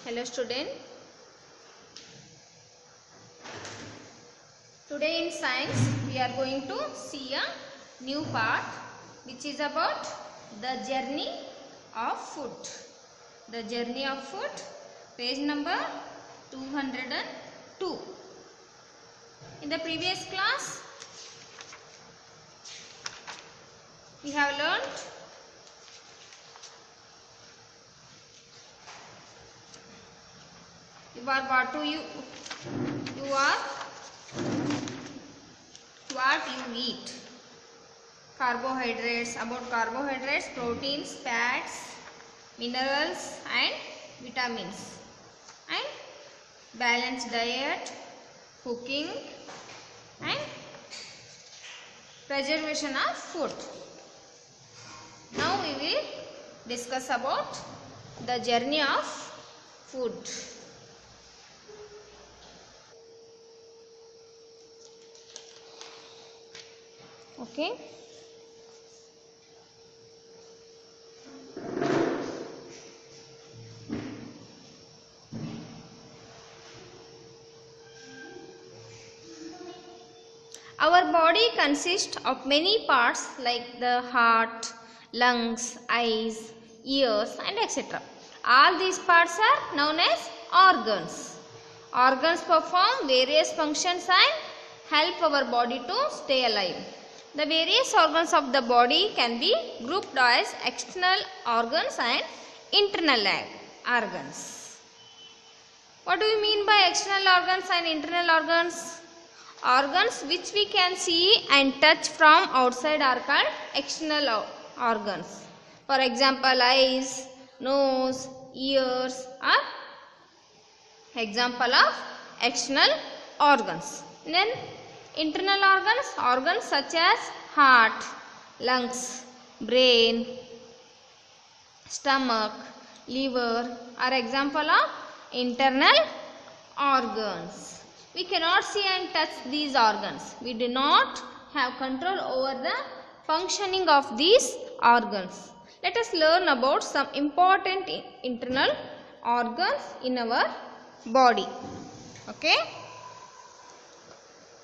Hello student. Today in science we are going to see a new part which is about the journey of food. The journey of food, page number 202. In the previous class we have learnt what you eat. Carbohydrates, about carbohydrates, proteins, fats, minerals and vitamins, and balanced diet, cooking and preservation of food. Now we will discuss about the journey of food. Okay. Our body consists of many parts like the heart, lungs, eyes, ears and etc. All these parts are known as organs. Organs perform various functions and help our body to stay alive. The various organs of the body can be grouped as external organs and internal organs. What do you mean by external organs and internal organs? Organs which we can see and touch from outside are called external organs. For example, eyes, nose, ears are example of external organs. Then internal organs such as heart, lungs, brain, stomach, liver are example of internal organs. We cannot see and touch these organs. We do not have control over the functioning of these organs. Let us learn about some important internal organs in our body. Okay?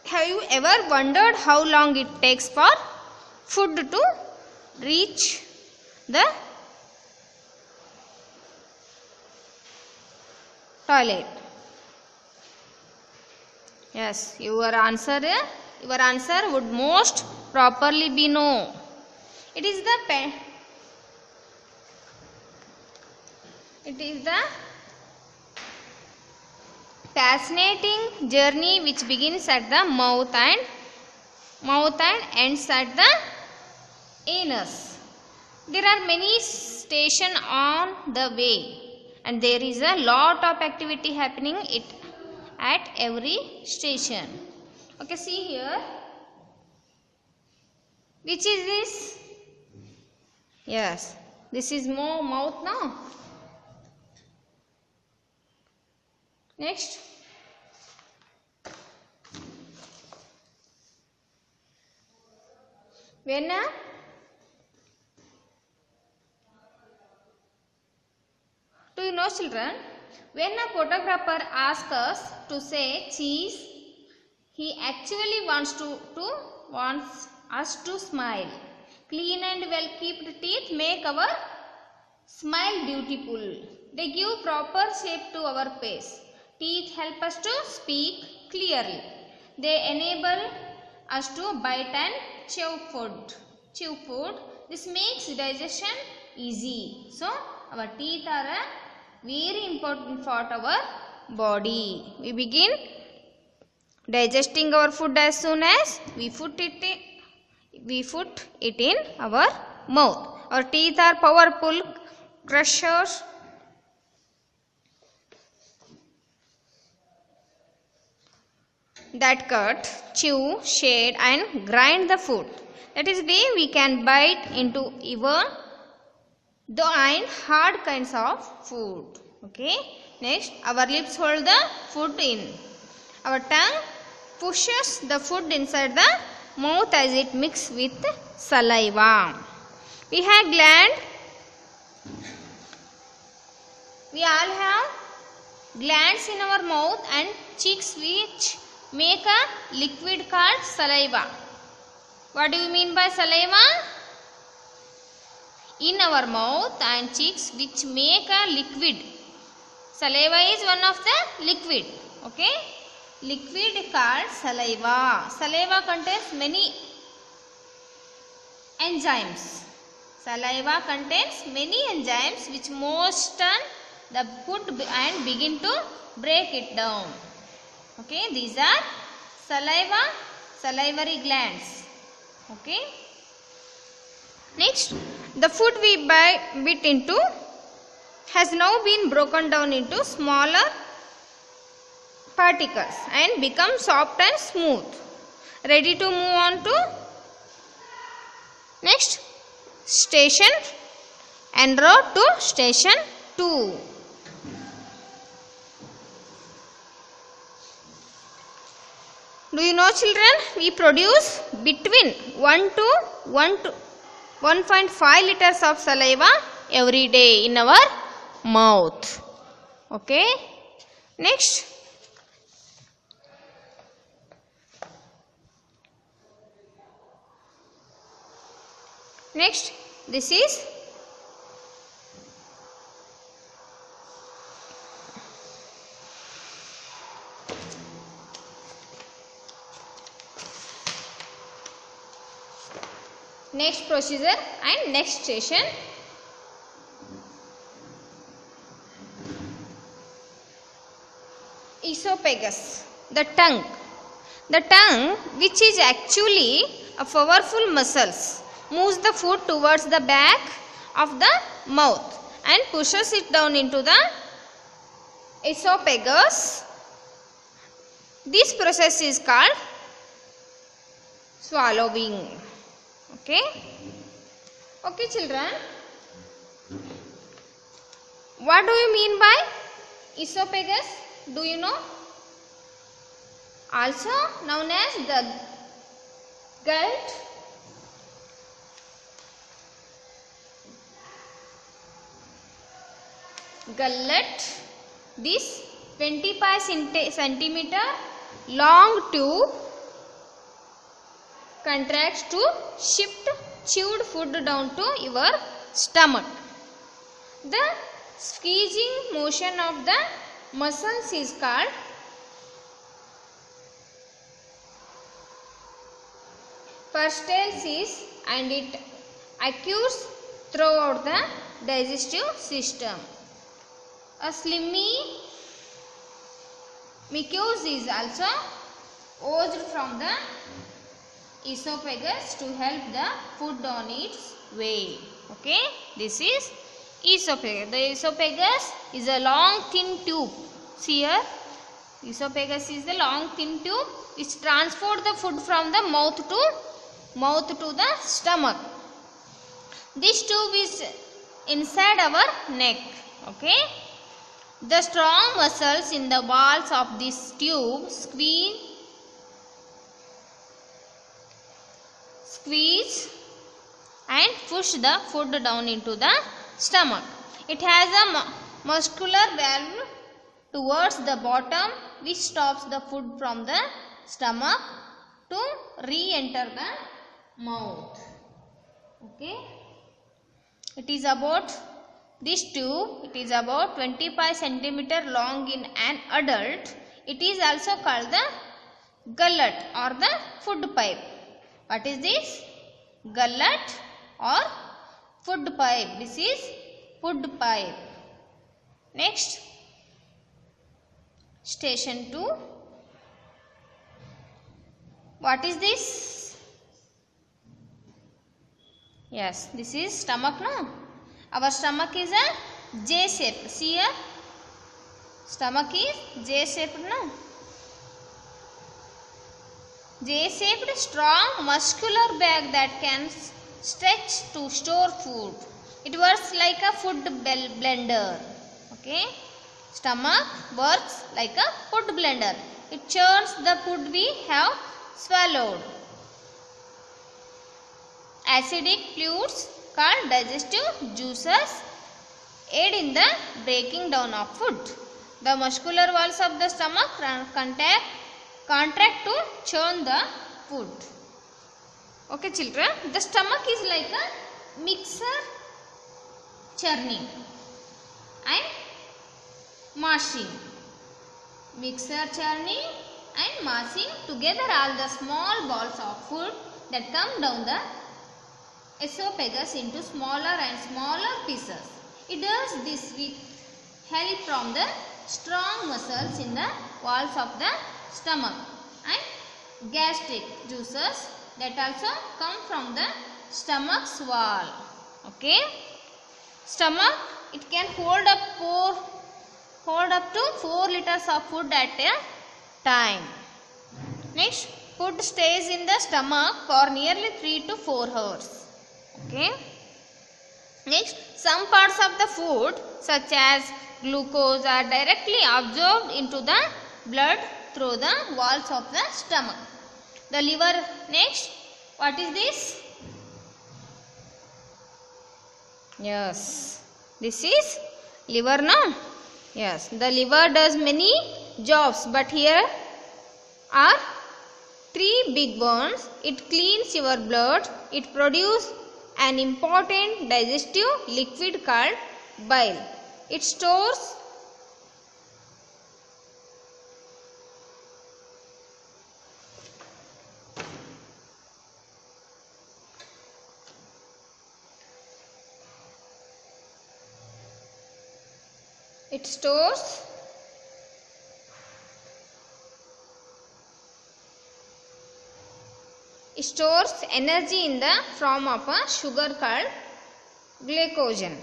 Have you ever wondered how long it takes for food to reach the toilet? Yes, your answer would most properly be no. It is the fascinating journey which begins at the mouth and ends at the anus. There are many stations on the way and there is a lot of activity happening at every station. Okay, see here. Which is this? Yes, this is more mouth now. Next. Vena. Do you know, children? When a photographer asks us to say cheese, he actually wants us to smile. Clean and well-kept teeth make our smile beautiful. They give proper shape to our face. Teeth help us to speak clearly. They enable us to bite and chew food. This makes digestion easy. So, our teeth are a very important part of our body. We begin digesting our food as soon as we put it in our mouth. Our teeth are powerful crushers that cut, chew, shade and grind the food. That is why we can bite into even the hard kinds of food. Okay. Next, our lips hold the food in. Our tongue pushes the food inside the mouth as it mixes with saliva. We have gland. We all have glands in our mouth and cheeks which make a liquid called saliva. What do you mean by saliva? In our mouth and cheeks which make a liquid. Saliva is one of the liquid. Okay? Liquid called saliva. Saliva contains many enzymes. Saliva contains many enzymes which moisten the food and begin to break it down. Okay, these are salivary glands. Okay. Next, the food we bite into has now been broken down into smaller particles and become soft and smooth. Ready to move on to next station en route to station 2. Do you know, children, we produce between 1 to 1.5 liters of saliva every day in our mouth. Okay. Next. Next, this is next procedure and next station. Esophagus, the tongue. The tongue, which is actually a powerful muscles, moves the food towards the back of the mouth and pushes it down into the esophagus. This process is called swallowing. Okay. Okay, children. What do you mean by esophagus? Do you know? Also known as the gullet. Gullet. This 25 centimeter long tube contracts to shift chewed food down to your stomach. The squeezing motion of the muscles is called peristalsis and it occurs throughout the digestive system. A slimy mucus is also oozed from the esophagus to help the food on its way. Okay, this is esophagus. The esophagus is a long thin tube. See here, esophagus is the long thin tube which transport the food from the mouth to the stomach. This tube is inside our neck. Okay, the strong muscles in the walls of this tube squeeze and push the food down into the stomach. It has a muscular valve towards the bottom which stops the food from the stomach to re-enter the mouth. Okay. It is about this tube. It is about 25 centimeter long in an adult. It is also called the gullet or the food pipe. What is this? Gullet or food pipe. This is food pipe. Next, station 2. What is this? Yes, this is stomach, no? Our stomach is a J shape. See here, stomach is J shaped, no? J-shaped strong muscular bag that can stretch to store food. It works like a food blender. Okay, stomach works like a food blender. It churns the food we have swallowed. Acidic fluids called digestive juices aid in the breaking down of food. The muscular walls of the stomach contract to churn the food. Okay children, the stomach is like a mixer churning and mashing. Mixer churning and mashing together all the small balls of food that come down the esophagus into smaller and smaller pieces. It does this with help from the strong muscles in the walls of the stomach and gastric juices that also come from the stomach's wall. Okay. Stomach, it can hold up to 4 liters of food at a time. Next, food stays in the stomach for nearly 3 to 4 hours. Okay. Next, some parts of the food such as glucose are directly absorbed into the blood through the walls of the stomach. The liver, next, what is this? Yes, this is liver, no? Yes, the liver does many jobs, but here are 3 big ones. It cleans your blood. It produces an important digestive liquid called bile. It stores energy in the form of a sugar called glycogen.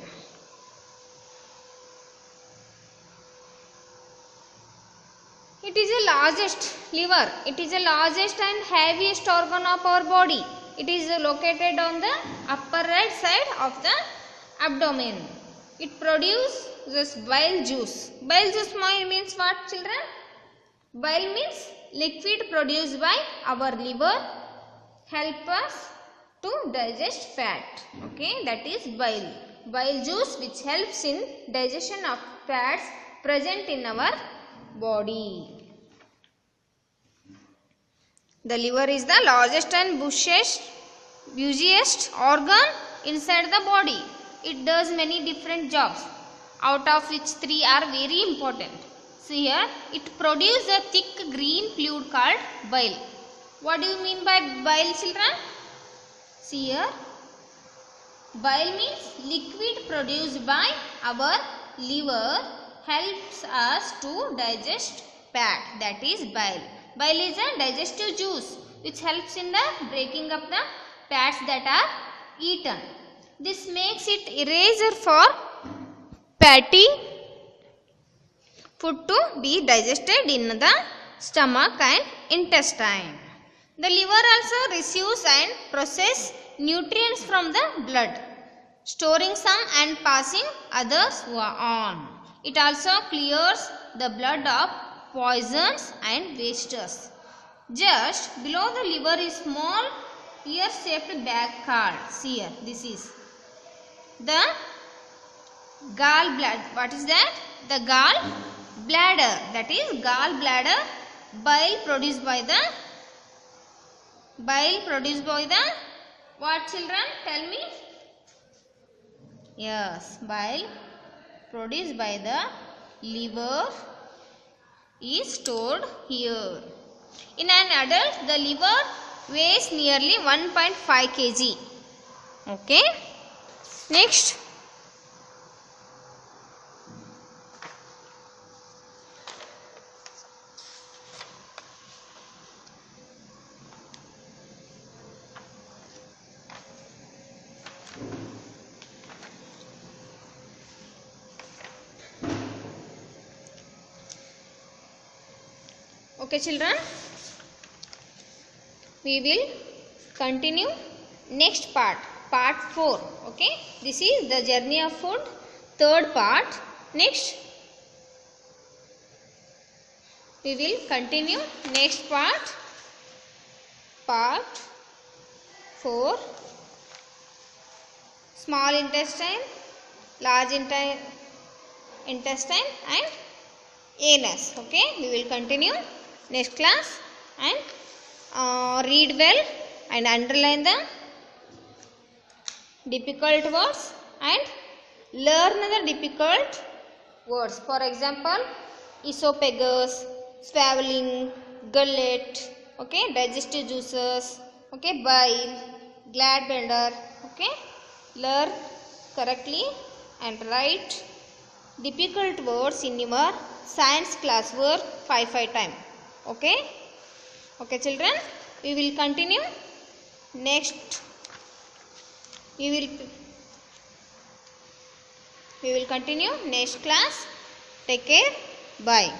It is the largest liver. It is the largest and heaviest organ of our body. It is located on the upper right side of the abdomen. It produces bile juice. Bile juice means what, children? Bile means liquid produced by our liver, help us to digest fat. Okay, that is bile. Bile juice which helps in digestion of fats present in our body. The liver is the largest and busiest organ inside the body. It does many different jobs, out of which 3 are very important. See here, it produces a thick green fluid called bile. What do you mean by bile, children? See here, bile means liquid produced by our liver, helps us to digest fat, that is bile. Bile is a digestive juice which helps in the breaking up the fats that are eaten. This makes it easier for fatty food to be digested in the stomach and intestine. The liver also receives and processes nutrients from the blood, storing some and passing others on. It also clears the blood of poisons and wastes. Just below the liver is small ear-shaped bag called, see here, this is the gallbladder. What is that? The gallbladder. That is gallbladder. Bile produced by the what, children? Tell me. Yes, bile produced by the liver is stored here. In an adult, the liver weighs nearly 1.5 kg. Okay. Next. Okay children, we will continue next part 4. Okay, this is the journey of food, 3rd part. Next we will continue next part 4, small intestine, large intestine and anus. Okay, we will continue next class, and read well and underline the difficult words and learn the difficult words. For example, esophagus, swallowing, gullet, okay, digestive juices, okay, bile, gallbladder. Okay, learn correctly and write difficult words in your science classwork 5 times. Okay, okay children, we will continue next. We will continue next class. Take care. Bye.